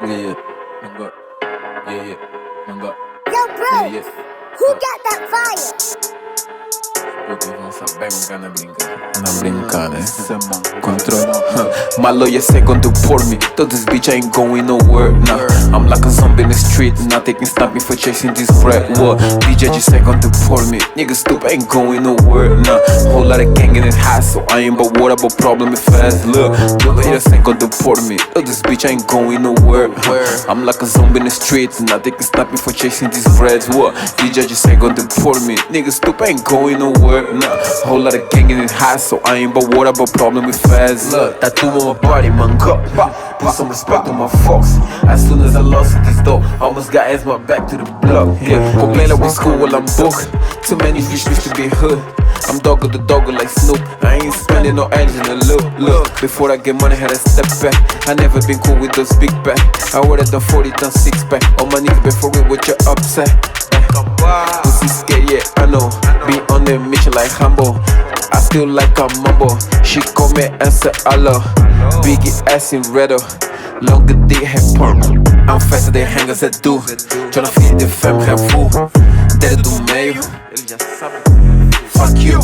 yeah. Nangga. Yeah. Nangga. Yo, bro, Yeah. who got that fire? Puto, não sabemos que anda brincando. Anda brincando, eh? Control. My lawyer say gon' do for me. Told this bitch I ain't going nowhere. Nah, I'm like a zombie in the street. Not taking stop me for chasing this bread. What? DJ just say gon' do for me. Nigga stupid ain't going nowhere. Nah, whole lot of gang in it high, so I ain't but what about problem if fast. Look, the lawyer say gon' do for me. Told this bitch I ain't going nowhere. I'm like a zombie in the street. Not taking stop me for chasing these breads. What? DJ just say gon' do for me. Nigga stupid ain't going nowhere. Nah, whole lot of gang in it high, so I ain't but what about problem with fast. Look, tattoo on my body, man, cut. Put some respect on my folks. As soon as I lost this dope, almost got ass my back to the block. Yeah, complain like we school while I'm booked. Too many fish to be hood. I'm dog of the dog like Snoop. I ain't spending no edge in the look. Before I get money, had to step back. I never been cool with those big back. I would've done 40, done 6 back. On my knees before it with your upset. Pussy scared, yeah, I know. Be on the mission like humble. I still like a mumble. She call me answer Allah. Biggie ass in redder. Longer dick head pump. I'm faster than hangers that do. Tryna feed the fam, geen fool. Derde do meio. Fuck you.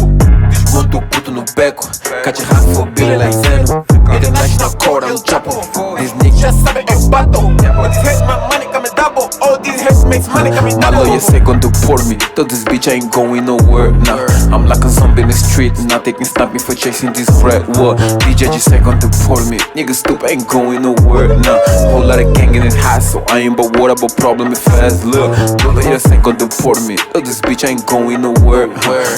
Desmonto o puto no beco. Catch a hand for Billy like Zeno. International code, I'm chopper. These niggas já sabem eu bato. All these hits, my money coming double. All these hits makes money coming double. My lawyer say gon' do for me. Told this bitch I ain't going nowhere. Nah, I'm like a zombie in the street. Not taking stop me for chasing this bread. What? DJ just say gon' do for me. Nigga stupid ain't going nowhere. Nah, whole lot of gang in it high, so I ain't but what about problem if fast. Look, the lawyer say gon' do for me. Told this bitch I ain't going nowhere.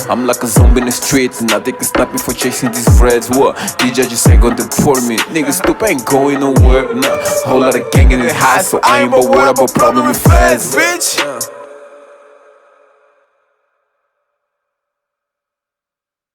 I'm like a zombie in the street. Not taking stop me for chasing these breads. What? DJ just say gon' do for me. Nigga stupid ain't going nowhere. Nah, whole lot of gang in it high, so I ain't but what about problem if fast. Bitch.